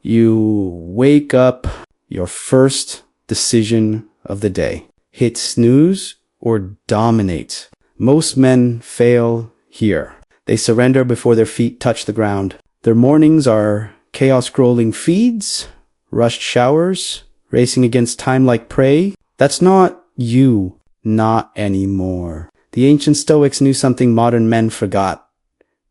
You wake up, your first decision of the day. Hit snooze or dominate. Most men fail here. They surrender before their feet touch the ground. Their mornings are chaos scrolling feeds, rushed showers, racing against time like prey. That's not you. Not anymore. The ancient Stoics knew something modern men forgot.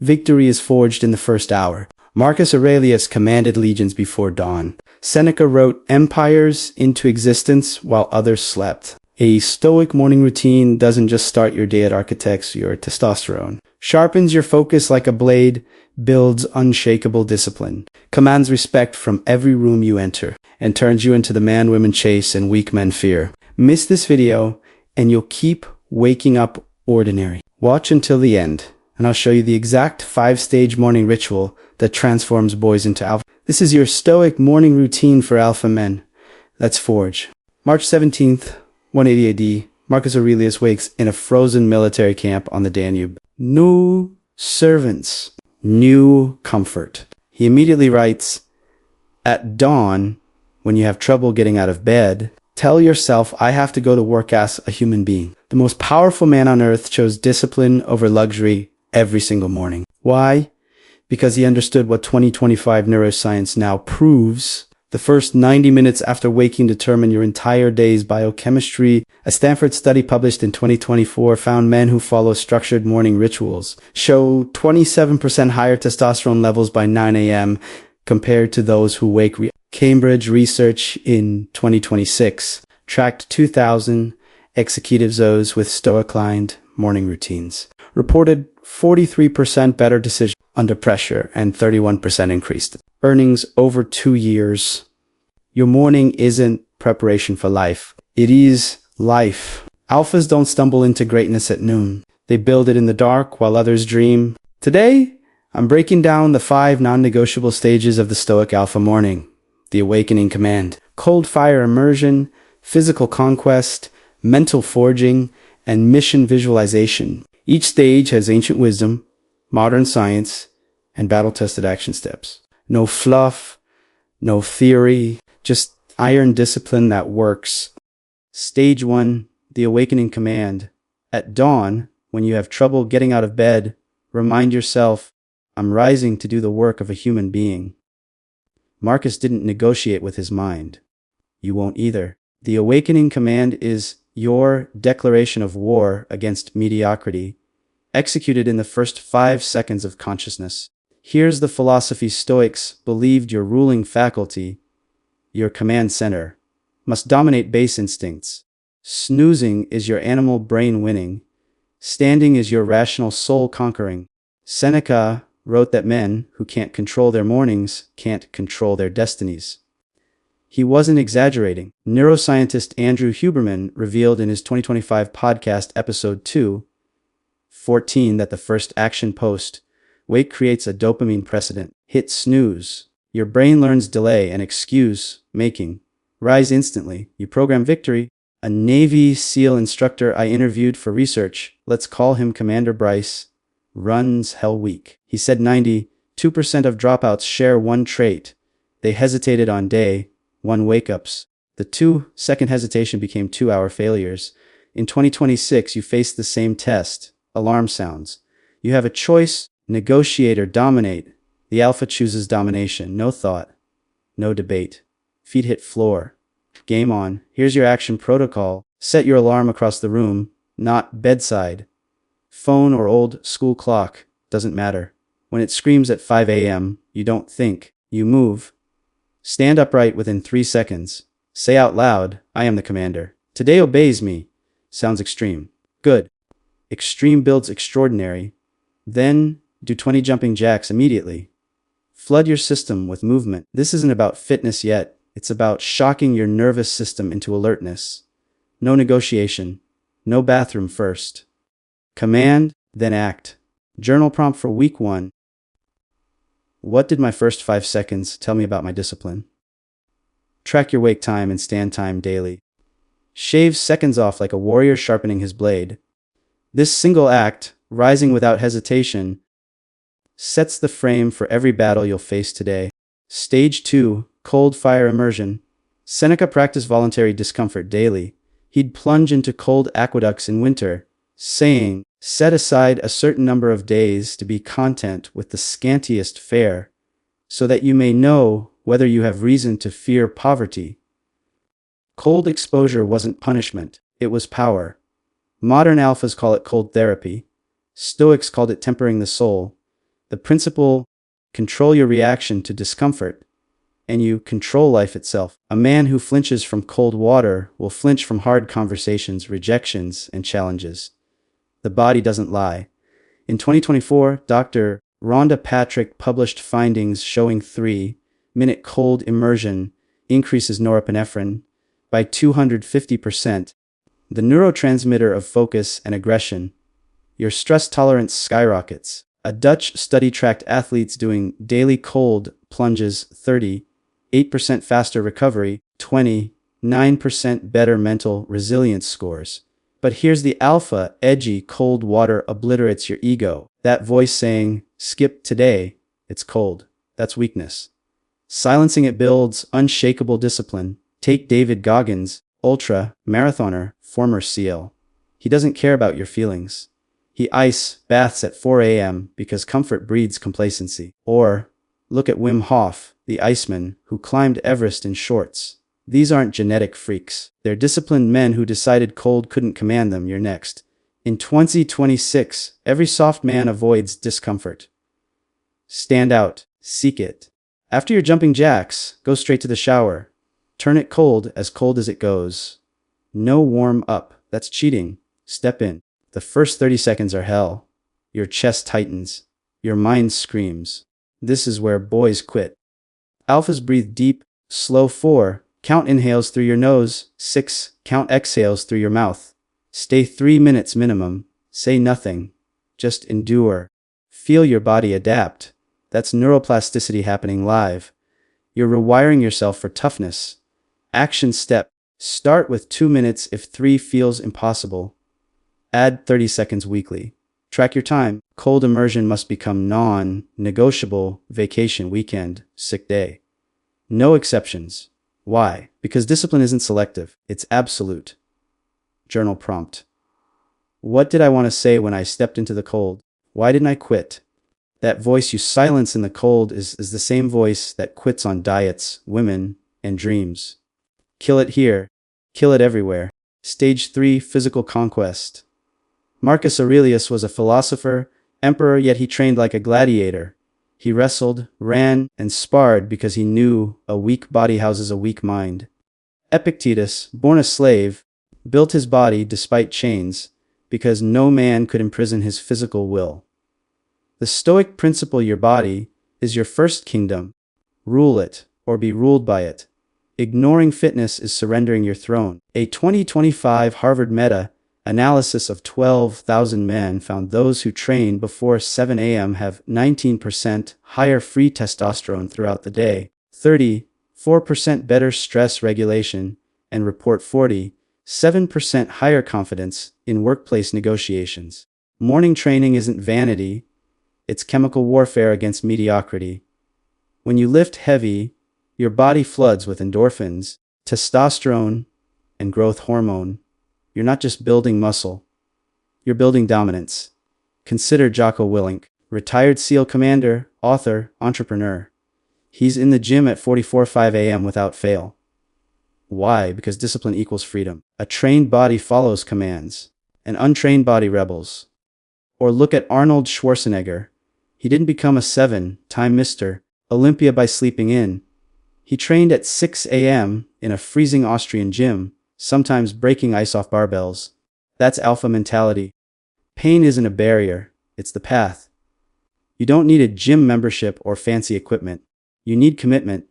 Victory is forged in the first hour. Marcus Aurelius commanded legions before dawn. Seneca wrote empires into existence while others slept. A Stoic morning routine doesn't just start your day, it architects your testosterone, sharpens your focus like a blade, builds unshakable discipline, commands respect from every room you enter, and turns you into the man women chase and weak men fear. Miss this video, and you'll keep waking up ordinary. Watch until the end, and I'll show you the exact 5-stage morning ritual that transforms boys into alpha. This is your Stoic morning routine for alpha men. Let's forge. March 17th, 180 AD, Marcus Aurelius wakes in a frozen military camp on the Danube. No servants, new comfort. He immediately writes, at dawn, when you have trouble getting out of bed, tell yourself, I have to go to work as a human being. The most powerful man on earth chose discipline over luxury every single morning. Why? Because he understood what 2025 neuroscience now proves. The first 90 minutes after waking determine your entire day's biochemistry. A Stanford study published in 2024 found men who follow structured morning rituals show 27% higher testosterone levels by 9 a.m. compared to those who wake. Cambridge research in 2026 tracked 2,000 executives with Stoic-aligned morning routines, reported 43% better decision under pressure and 31% increased earnings over 2 years. Your morning isn't preparation for life. It is life. Alphas don't stumble into greatness at noon. They build it in the dark while others dream. Today, I'm breaking down the 5 non-negotiable stages of the Stoic Alpha morning. The awakening command, cold fire immersion, physical conquest, mental forging, and mission visualization. Each stage has ancient wisdom, modern science, and battle-tested action steps. No fluff, no theory, just iron discipline that works. Stage 1, the awakening command. At dawn, when you have trouble getting out of bed, remind yourself, I'm rising to do the work of a human being. Marcus didn't negotiate with his mind. You won't either. The awakening command is your declaration of war against mediocrity, executed in the first 5 seconds of consciousness. Here's the philosophy Stoics believed: your ruling faculty, your command center, must dominate base instincts. Snoozing is your animal brain winning. Standing is your rational soul conquering. Seneca wrote that men who can't control their mornings can't control their destinies. He wasn't exaggerating. Neuroscientist Andrew Huberman revealed in his 2025 podcast episode 2:14 that the first action post wake creates a dopamine precedent. Hit snooze. Your brain learns delay and excuse making. Rise instantly. You program victory. A Navy SEAL instructor I interviewed for research, let's call him Commander Bryce, runs Hell Week. He said 92% of dropouts share one trait. They hesitated on day 1 wake-ups. The 2-second hesitation became 2-hour failures. In 2026, you face the same test. Alarm sounds. You have a choice: negotiate or dominate. The alpha chooses domination. No thought. No debate. Feet hit floor. Game on. Here's your action protocol. Set your alarm across the room, not bedside. Phone or old school clock, doesn't matter. When it screams at 5 a.m., you don't think, you move. Stand upright within 3 seconds. Say out loud, I am the commander. Today obeys me. Sounds extreme. Good. Extreme builds extraordinary. Then do 20 jumping jacks immediately. Flood your system with movement. This isn't about fitness yet. It's about shocking your nervous system into alertness. No negotiation. No bathroom first. Command, then act. Journal prompt for week 1. What did my first 5 seconds tell me about my discipline? Track your wake time and stand time daily. Shave seconds off like a warrior sharpening his blade. This single act, rising without hesitation, sets the frame for every battle you'll face today. Stage 2, cold fire immersion. Seneca practiced voluntary discomfort daily. He'd plunge into cold aqueducts in winter, saying, "Set aside a certain number of days to be content with the scantiest fare, so that you may know whether you have reason to fear poverty." Cold exposure wasn't punishment, it was power. Modern alphas call it cold therapy. Stoics called it tempering the soul. The principle: control your reaction to discomfort, and you control life itself. A man who flinches from cold water will flinch from hard conversations, rejections, and challenges. The body doesn't lie. In 2024, Dr. Rhonda Patrick published findings showing 3-minute cold immersion increases norepinephrine by 250%, the neurotransmitter of focus and aggression. Your stress tolerance skyrockets. A Dutch study tracked athletes doing daily cold plunges: 38% faster recovery, 29% better mental resilience scores. But here's the alpha: edgy cold water obliterates your ego. That voice saying, "Skip today, it's cold." That's weakness. Silencing it builds unshakable discipline. Take David Goggins, ultra marathoner, former SEAL. He doesn't care about your feelings. He ice baths at 4 a.m. because comfort breeds complacency. Or look at Wim Hof, the Iceman, who climbed Everest in shorts. These aren't genetic freaks. They're disciplined men who decided cold couldn't command them. You're next. In 2026, every soft man avoids discomfort. Stand out. Seek it. After your jumping jacks, go straight to the shower. Turn it cold as it goes. No warm up. That's cheating. Step in. The first 30 seconds are hell. Your chest tightens. Your mind screams. This is where boys quit. Alphas breathe deep, slow. 4. Count inhales through your nose. 6. Count exhales through your mouth. Stay 3 minutes minimum. Say nothing. Just endure. Feel your body adapt. That's neuroplasticity happening live. You're rewiring yourself for toughness. Action step. Start with 2 minutes if 3 feels impossible. Add 30 seconds weekly. Track your time. Cold immersion must become non-negotiable. Vacation, weekend, sick day. No exceptions. Why? Because discipline isn't selective. It's absolute. Journal prompt. What did I want to say when I stepped into the cold? Why didn't I quit? That voice you silence in the cold is the same voice that quits on diets, women, and dreams. Kill it here. Kill it everywhere. Stage 3, physical conquest. Marcus Aurelius was a philosopher, emperor, yet he trained like a gladiator. He wrestled, ran, and sparred because he knew a weak body houses a weak mind. Epictetus, born a slave, built his body despite chains because no man could imprison his physical will. The Stoic principle: your body is your first kingdom. Rule it, or be ruled by it. Ignoring fitness is surrendering your throne. A 2025 Harvard meta-analysis of 12,000 men found those who train before 7 a.m. have 19% higher free testosterone throughout the day, 34% better stress regulation, and report 47% higher confidence in workplace negotiations. Morning training isn't vanity, it's chemical warfare against mediocrity. When you lift heavy, your body floods with endorphins, testosterone, and growth hormone. You're not just building muscle, you're building dominance. Consider Jocko Willink, retired SEAL commander, author, entrepreneur. He's in the gym at 4:45 a.m. without fail. Why? Because discipline equals freedom. A trained body follows commands. An untrained body rebels. Or look at Arnold Schwarzenegger. He didn't become a 7-time Mr. Olympia by sleeping in. He trained at 6 a.m. in a freezing Austrian gym, sometimes breaking ice off barbells. That's alpha mentality. Pain isn't a barrier, it's the path. You don't need a gym membership or fancy equipment. You need commitment.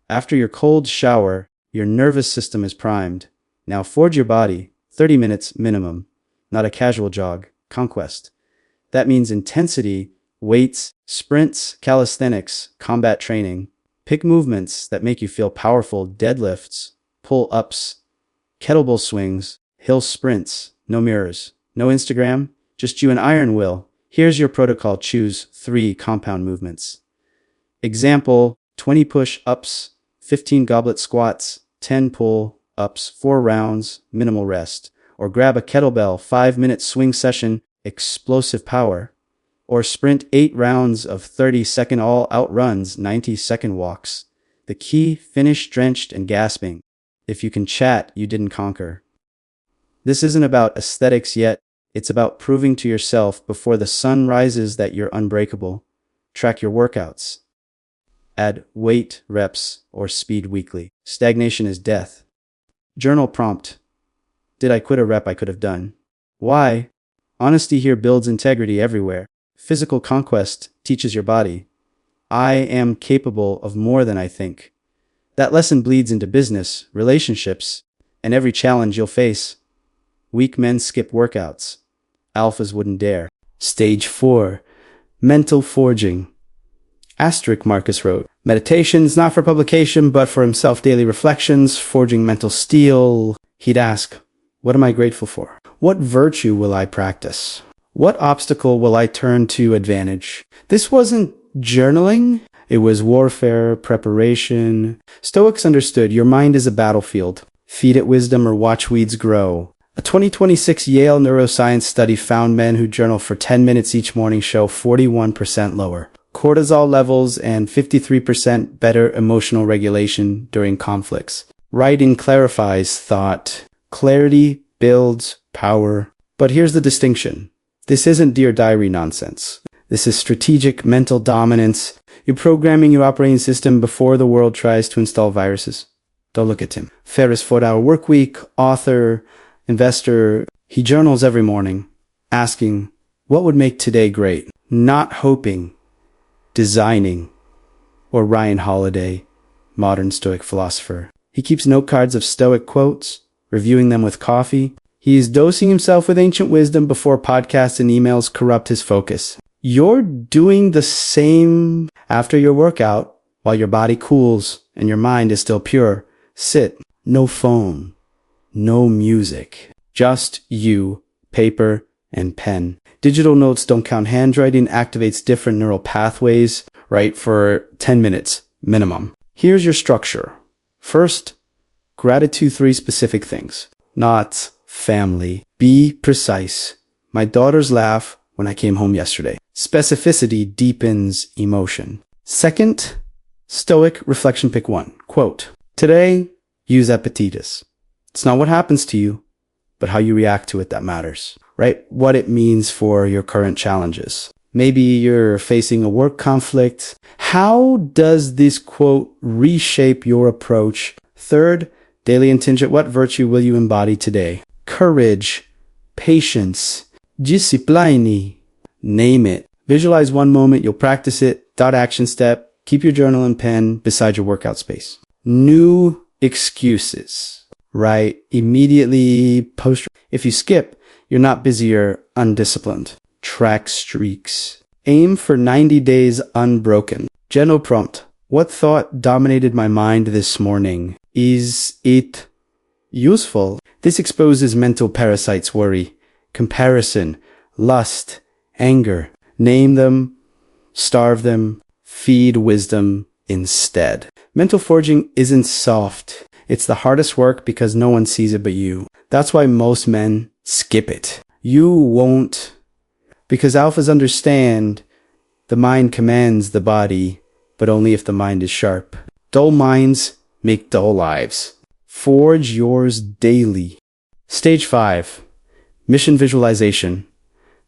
After your cold shower, your nervous system is primed. Now forge your body, 30 minutes minimum, not a casual jog, conquest. That means intensity, weights, sprints, calisthenics, combat training. Pick movements that make you feel powerful: deadlifts, pull-ups, kettlebell swings, hill sprints. No mirrors, no Instagram, just you and iron will. Here's your protocol: choose 3 compound movements. Example: 20 push-ups, 15 goblet squats, 10 pull-ups, 4 rounds, minimal rest. Or grab a kettlebell, 5-minute swing session, explosive power. Or sprint 8 rounds of 30-second all-out runs, 90-second walks. The key, finish drenched and gasping. If you can chat, you didn't conquer. This isn't about aesthetics yet. It's about proving to yourself before the sun rises that you're unbreakable. Track your workouts. Add weight, reps, or speed weekly. Stagnation is death. Journal prompt. Did I quit a rep I could have done? Why? Honesty here builds integrity everywhere. Physical conquest teaches your body. I am capable of more than I think. That lesson bleeds into business, relationships, and every challenge you'll face. Weak men skip workouts. Alphas wouldn't dare. Stage 4. Mental forging. Marcus wrote, Meditations not for publication, but for himself daily reflections, forging mental steel. He'd ask, what am I grateful for? What virtue will I practice? What obstacle will I turn to advantage? This wasn't journaling. It was warfare, preparation. Stoics understood your mind is a battlefield. Feed it wisdom or watch weeds grow. A 2026 Yale neuroscience study found men who journal for 10 minutes each morning show 41% lower cortisol levels and 53% better emotional regulation during conflicts. Writing clarifies thought. Clarity builds power. But here's the distinction. This isn't Dear Diary nonsense. This is strategic mental dominance. You're programming your operating system before the world tries to install viruses. Don't look at him. Ferris 4-hour workweek, author, investor. He journals every morning, asking, what would make today great? Not hoping, designing. Or Ryan Holiday, modern Stoic philosopher. He keeps note cards of Stoic quotes, reviewing them with coffee. He is dosing himself with ancient wisdom before podcasts and emails corrupt his focus. You're doing the same after your workout while your body cools and your mind is still pure. Sit. No phone. No music. Just you, paper, and pen. Digital notes don't count. Handwriting activates different neural pathways, right, for 10 minutes minimum. Here's your structure. First, gratitude 3 specific things. Not family. Be precise. My daughter's laugh when I came home yesterday. Specificity deepens emotion. Second, Stoic reflection pick 1. Quote, today, use Epictetus. It's not what happens to you, but how you react to it that matters, right? What it means for your current challenges. Maybe you're facing a work conflict. How does this quote reshape your approach? Third, daily contingent. What virtue will you embody today? Courage, patience, discipline. Name it. Visualize one moment, you'll practice it. Dot action step. Keep your journal and pen beside your workout space. New excuses, right? Immediately post. If you skip, you're not busy, you're undisciplined. Track streaks. Aim for 90 days unbroken. General prompt. What thought dominated my mind this morning? Is it useful? This exposes mental parasites: worry, comparison, lust, anger. Name them, starve them, feed wisdom instead. Mental forging isn't soft. It's the hardest work because no one sees it but you. That's why most men skip it. You won't, because alphas understand the mind commands the body, but only if the mind is sharp. Dull minds make dull lives. Forge yours daily. Stage 5. Mission visualization.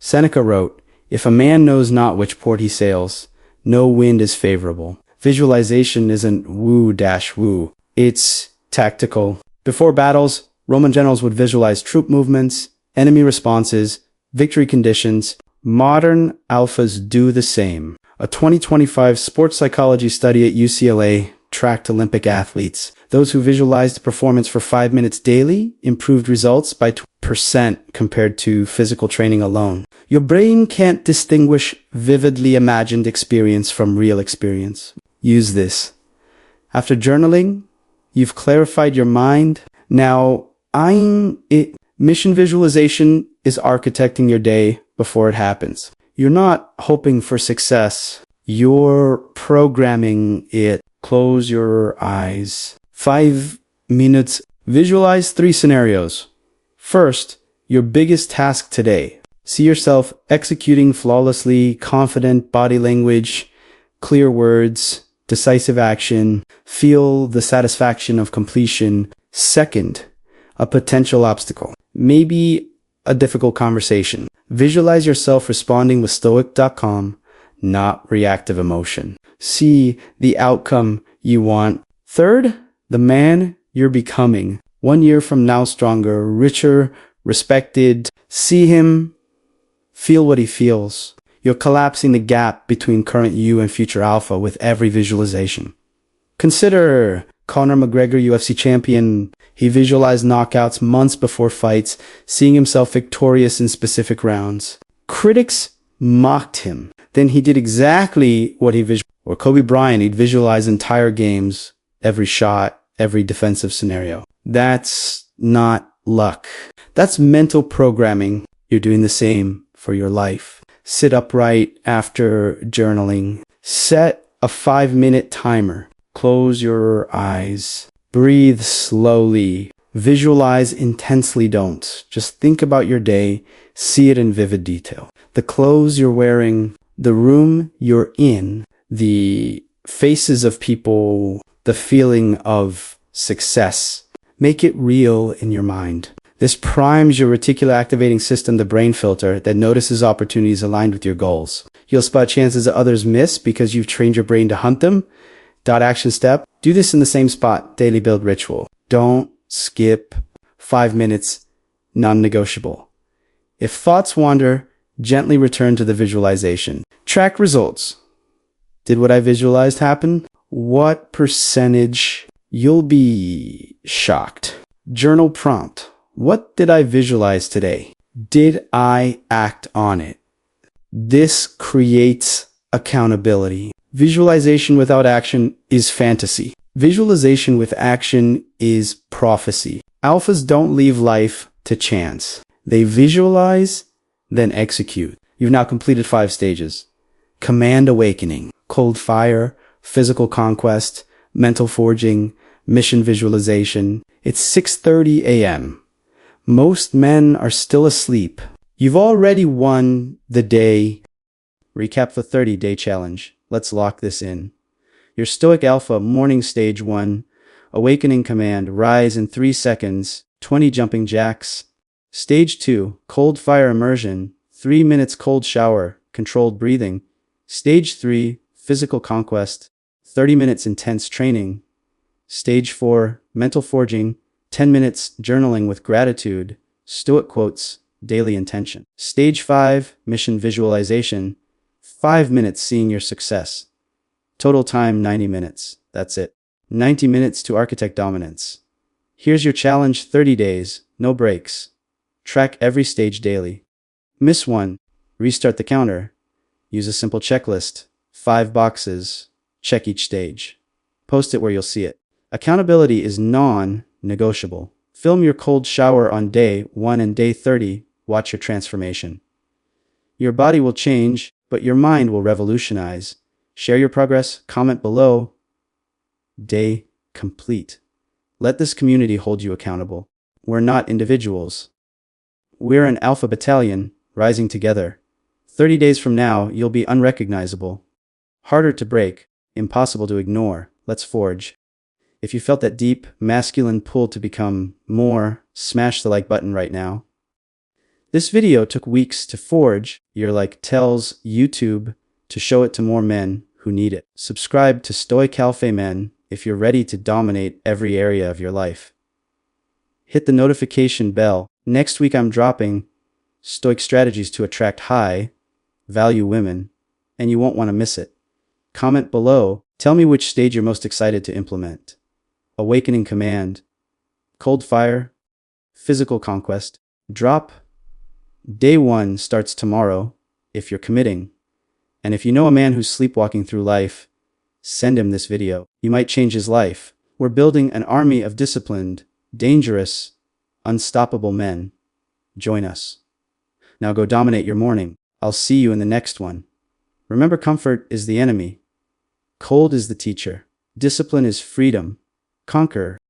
Seneca wrote, if a man knows not which port he sails, no wind is favorable. Visualization isn't woo-woo. It's tactical. Before battles, Roman generals would visualize troop movements, enemy responses, victory conditions. Modern alphas do the same. A 2025 sports psychology study at UCLA tracked Olympic athletes. Those who visualized performance for 5 minutes daily improved results by 20% compared to physical training alone. Your brain can't distinguish vividly imagined experience from real experience. Use this. After journaling, you've clarified your mind. Now, mission visualization is architecting your day before it happens. You're not hoping for success. You're programming it. Close your eyes. 5 minutes. Visualize 3 scenarios. First, your biggest task today. See yourself executing flawlessly, confident body language, clear words, decisive action. Feel the satisfaction of completion. Second, a potential obstacle. Maybe a difficult conversation. Visualize yourself responding with stoic.com, not reactive emotion. See the outcome you want. Third, the man you're becoming. 1 year from now, stronger, richer, respected. See him, feel what he feels. You're collapsing the gap between current you and future alpha with every visualization. Consider Conor McGregor, UFC champion. He visualized knockouts months before fights, seeing himself victorious in specific rounds. Critics mocked him. Then he did exactly what he visualized. Or Kobe Bryant, he'd visualize entire games, every shot, every defensive scenario. That's not luck. That's mental programming. You're doing the same for your life. Sit upright after journaling. Set a 5-minute timer. Close your eyes. Breathe slowly. Visualize intensely. Don't. Just think about your day. See it in vivid detail. The clothes you're wearing, the room you're in, the faces of people, the feeling of success. Make it real in your mind. This primes your reticular activating system, the brain filter that notices opportunities aligned with your goals. You'll spot chances that others miss because you've trained your brain to hunt them. Action step. Do this in the same spot. Daily build ritual. Don't skip 5 minutes. Non-negotiable. If thoughts wander, gently return to the visualization. Track results. Did what I visualized happen? What percentage? You'll be shocked. Journal prompt. What did I visualize today? Did I act on it? This creates accountability. Visualization without action is fantasy. Visualization with action is prophecy. Alphas don't leave life to chance. They visualize, then execute. You've now completed 5 stages. Command awakening, cold fire, physical conquest, mental forging, mission visualization. It's 6:30 a.m. Most men are still asleep. You've already won the day. Recap the 30-day challenge. Let's lock this in. Your Stoic Alpha morning stage 1, awakening command, rise in 3 seconds, 20 jumping jacks. Stage 2, cold fire immersion, 3 minutes cold shower, controlled breathing. Stage 3, physical conquest, 30 minutes intense training. Stage 4, mental forging, 10 minutes journaling with gratitude, Stoic quotes, daily intention. Stage 5, mission visualization, 5 minutes seeing your success. Total time 90 minutes. That's it. 90 minutes to architect dominance. Here's your challenge: 30 days, no breaks. Track every stage daily. Miss one, restart the counter. Use a simple checklist. 5 boxes. Check each stage. Post it where you'll see it. Accountability is non-negotiable. Film your cold shower on day 1 and day 30. Watch your transformation. Your body will change, but your mind will revolutionize. Share your progress, comment below. Day complete. Let this community hold you accountable. We're not individuals. We're an alpha battalion, rising together. 30 days from now, you'll be unrecognizable. Harder to break, impossible to ignore. Let's forge. If you felt that deep, masculine pull to become more, smash the like button right now. This video took weeks to forge. Your like tells YouTube to show it to more men who need it. Subscribe to Stoic AlphaMen if you're ready to dominate every area of your life. Hit the notification bell. Next week I'm dropping Stoic strategies to attract high-value women, and you won't want to miss it. Comment below. Tell me which stage you're most excited to implement. Awakening command, cold fire, physical conquest. Drop. Day 1 starts tomorrow if you're committing. And if you know a man who's sleepwalking through life, send him this video. You might change his life. We're building an army of disciplined, dangerous, unstoppable men. Join us. Now go dominate your morning. I'll see you in the next one. Remember, comfort is the enemy. Cold is the teacher. Discipline is freedom. Conquer